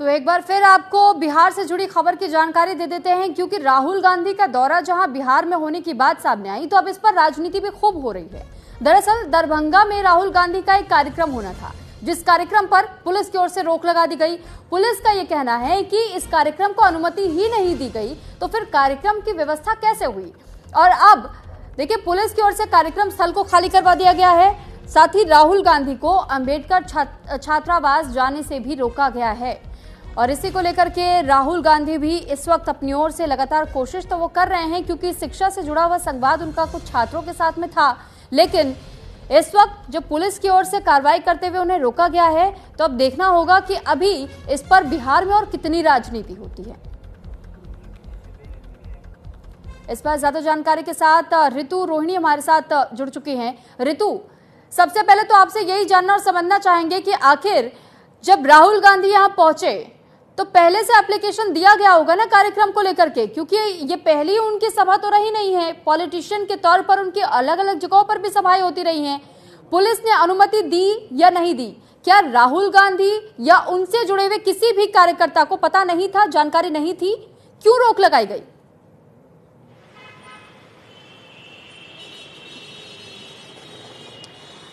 तो एक बार फिर आपको बिहार से जुड़ी खबर की जानकारी दे देते हैं, क्योंकि राहुल गांधी का दौरा जहां बिहार में होने की बात सामने आई, तो अब इस पर राजनीति भी खूब हो रही है। दरअसल दरभंगा में राहुल गांधी का एक कार्यक्रम होना था, जिस कार्यक्रम पर पुलिस की ओर से रोक लगा दी गई। पुलिस का यह कहना है कि इस कार्यक्रम को अनुमति ही नहीं दी गई, तो फिर कार्यक्रम की व्यवस्था कैसे हुई। और अब देखिए, पुलिस की ओर से कार्यक्रम स्थल को खाली करवा दिया गया है, साथ ही राहुल गांधी को अंबेडकर छात्रावास जाने से भी रोका गया है। और इसी को लेकर के राहुल गांधी भी इस वक्त अपनी ओर से लगातार कोशिश तो वो कर रहे हैं, क्योंकि शिक्षा से जुड़ा हुआ संवाद उनका कुछ छात्रों के साथ में था। लेकिन इस वक्त जब पुलिस की ओर से कार्रवाई करते हुए उन्हें रोका गया है, तो अब देखना होगा कि अभी इस पर बिहार में और कितनी राजनीति होती है। इस पर ज्यादा जानकारी के साथ ऋतु रोहिणी हमारे साथ जुड़ चुकी हैं। ऋतु, सबसे पहले तो आपसे यही जानना और समझना चाहेंगे कि आखिर जब राहुल गांधी यहां पहुंचे तो पहले से एप्लीकेशन दिया गया होगा ना कार्यक्रम को लेकर के, क्योंकि ये पहली उनकी सभा तो रही नहीं है। पॉलिटिशियन के तौर पर उनकी अलग अलग जगहों पर भी सभाएं होती रही हैं। पुलिस ने अनुमति दी या नहीं दी? क्या राहुल गांधी या उनसे जुड़े हुए किसी भी कार्यकर्ता को पता नहीं था, जानकारी नहीं थी? क्यों रोक लगाई गई?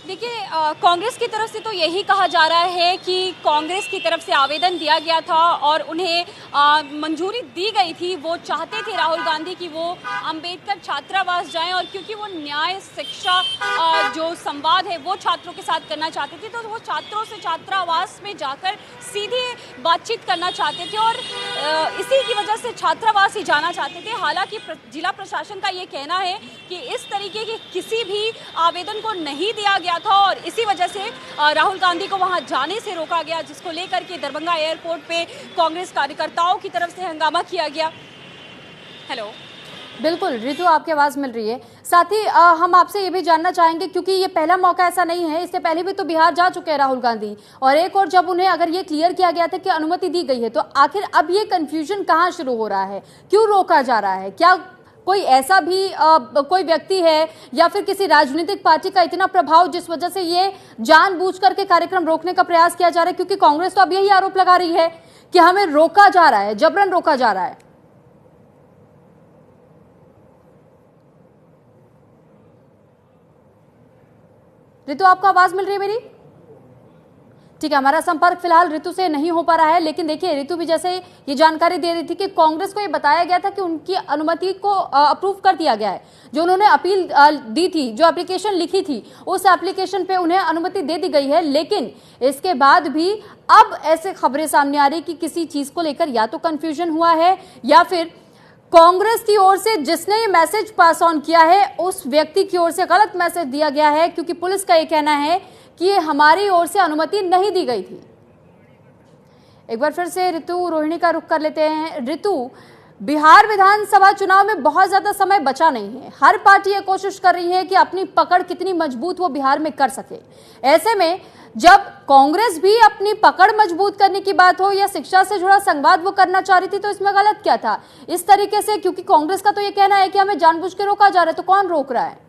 देखिए, कांग्रेस की तरफ से तो यही कहा जा रहा है कि कांग्रेस की तरफ से आवेदन दिया गया था और उन्हें मंजूरी दी गई थी। वो चाहते थे राहुल गांधी कि वो अंबेडकर छात्रावास जाएं, और क्योंकि वो न्याय शिक्षा जो संवाद है वो छात्रों के साथ करना चाहते थे, तो वो छात्रों से छात्रावास में जाकर सीधे बातचीत करना चाहते थे और इसी की वजह से छात्रावास ही जाना चाहते थे। हालांकि जिला प्रशासन का ये कहना है कि इस तरीके के किसी भी आवेदन को नहीं दिया गया था और इसी वजह से राहुल गांधी को वहां जाने से रोका गया, जिसको लेकर के दरभंगा एयरपोर्ट पे कांग्रेस कार्यकर्ताओं की तरफ से हंगामा किया गया। हेलो, बिल्कुल ऋतु, आपकी आवाज मिल रही है। साथ ही हम आपसे ये भी जानना चाहेंगे, क्योंकि ये पहला मौका ऐसा नहीं है, इससे पहले भी तो बिहार जा चुके हैं राहुल गांधी, और एक और जब उन्हें अगर ये क्लियर किया गया था कि अनुमति दी गई है, तो आखिर अब ये कंफ्यूजन कहाँ शुरू हो रहा है? क्यों रोका जा रहा है? क्या कोई ऐसा भी कोई व्यक्ति है या फिर किसी राजनीतिक पार्टी का इतना प्रभाव जिस वजह से ये जानबूझ करके कार्यक्रम रोकने का प्रयास किया जा रहा है? क्योंकि कांग्रेस तो अब यही आरोप लगा रही है कि हमें रोका जा रहा है, जबरन रोका जा रहा है। ऋतु, आपको आवाज मिल रही है मेरी? ठीक है, हमारा संपर्क फिलहाल ऋतु से नहीं हो पा रहा है, लेकिन देखिए ऋतु भी जैसे ये जानकारी दे रही थी कि कांग्रेस को ये बताया गया था कि उनकी अनुमति को अप्रूव कर दिया गया है। जो उन्होंने अपील दी थी, जो एप्लीकेशन लिखी थी, उस एप्लीकेशन पे उन्हें अनुमति दे दी गई है। लेकिन इसके बाद भी अब ऐसे खबरें सामने आ रही कि किसी चीज को लेकर या तो कंफ्यूजन हुआ है, या फिर कांग्रेस की ओर से जिसने ये मैसेज पास ऑन किया है उस व्यक्ति की ओर से गलत मैसेज दिया गया है, क्योंकि पुलिस का ये कहना है कि ये हमारी ओर से अनुमति नहीं दी गई थी। एक बार फिर से ऋतु रोहिणी का रुख कर लेते हैं। ऋतु, बिहार विधानसभा चुनाव में बहुत ज्यादा समय बचा नहीं है। हर पार्टी ये कोशिश कर रही है कि अपनी पकड़ कितनी मजबूत वो बिहार में कर सके। ऐसे में जब कांग्रेस भी अपनी पकड़ मजबूत करने की बात हो या शिक्षा से जुड़ा संवाद वो करना चाह रही थी, तो इसमें गलत क्या था इस तरीके से? क्योंकि कांग्रेस का तो ये कहना है कि हमें जानबूझ के रोका जा रहा है, तो कौन रोक रहा है?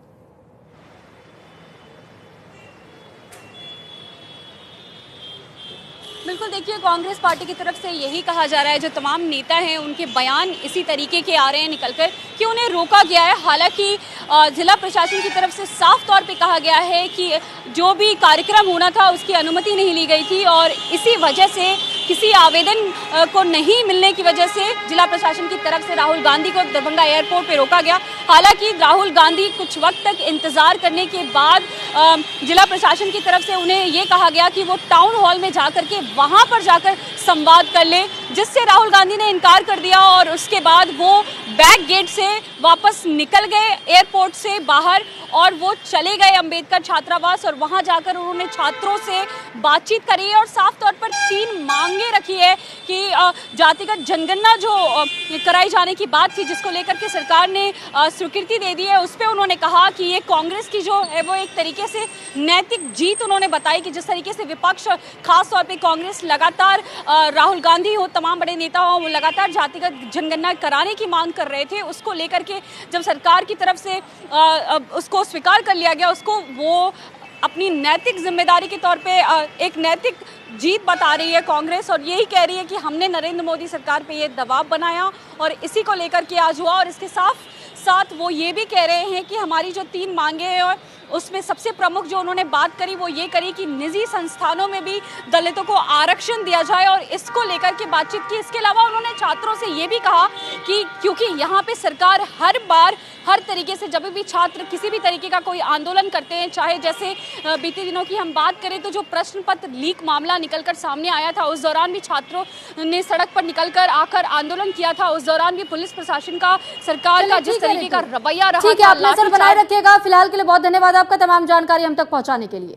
बिल्कुल, देखिए, कांग्रेस पार्टी की तरफ से यही कहा जा रहा है, जो तमाम नेता हैं उनके बयान इसी तरीके के आ रहे हैं निकलकर कि उन्हें रोका गया है। हालांकि जिला प्रशासन की तरफ से साफ तौर पे कहा गया है कि जो भी कार्यक्रम होना था उसकी अनुमति नहीं ली गई थी और इसी वजह से किसी आवेदन को नहीं मिलने की वजह से जिला प्रशासन की तरफ से राहुल गांधी को दरभंगा एयरपोर्ट पर रोका गया। हालांकि राहुल गांधी कुछ वक्त तक इंतजार करने के बाद जिला प्रशासन की तरफ से उन्हें ये कहा गया कि वो टाउन हॉल में जाकर के वहां पर जाकर संवाद कर ले, जिससे राहुल गांधी ने इनकार कर दिया और उसके बाद वो बैक गेट से वापस निकल गए एयरपोर्ट से बाहर और वो चले गए अंबेडकर छात्रावास और वहां जाकर उन्होंने छात्रों से बातचीत करी है और साफ तौर पर 3 मांगे रखी है कि जातिगत जनगणना जो कराई जाने की बात थी, जिसको लेकर के सरकार ने स्वीकृति दे दी है, उस पर उन्होंने कहा कि ये कांग्रेस की जो है वो एक तरीके से नैतिक जीत उन्होंने बताई कि जिस तरीके से विपक्ष, खास तौर पे कांग्रेस लगातार राहुल गांधी हो, तमाम बड़े नेता हो, वो लगातार जातिगत जनगणना कराने की मांग कर रहे थे, उसको लेकर के जब सरकार की तरफ से उसको स्वीकार कर लिया गया, उसको वो अपनी नैतिक जिम्मेदारी के तौर पे एक नैतिक जीत बता रही है कांग्रेस, और यही कह रही है कि हमने नरेंद्र मोदी सरकार पे ये दबाव बनाया और इसी को लेकर के आज हुआ। और इसके साथ वो ये भी कह रहे हैं कि हमारी जो 3 मांगे हैं उसमें सबसे प्रमुख जो उन्होंने बात करी वो ये करी कि निजी संस्थानों में भी दलितों को आरक्षण दिया जाए और इसको लेकर के बातचीत की। इसके अलावा उन्होंने छात्रों से ये भी कहा कि क्योंकि यहाँ पे सरकार हर बार हर तरीके से जब भी छात्र किसी भी तरीके का कोई आंदोलन करते हैं, चाहे जैसे बीते दिनों की हम बात करें तो जो प्रश्न पत्र लीक मामला निकलकर सामने आया था, उस दौरान भी छात्रों ने सड़क पर निकलकर आकर आंदोलन किया था। उस दौरान भी पुलिस प्रशासन का, सरकार का जिस तरीके का रवैया रहा, ठीक है, आप नजर बनाए रखिएगा। फिलहाल के लिए बहुत धन्यवाद आपका तमाम जानकारी हम तक पहुंचाने के लिए।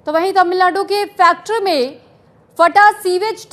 तो वहीं तमिलनाडु के फैक्ट्री में फटा सीवेज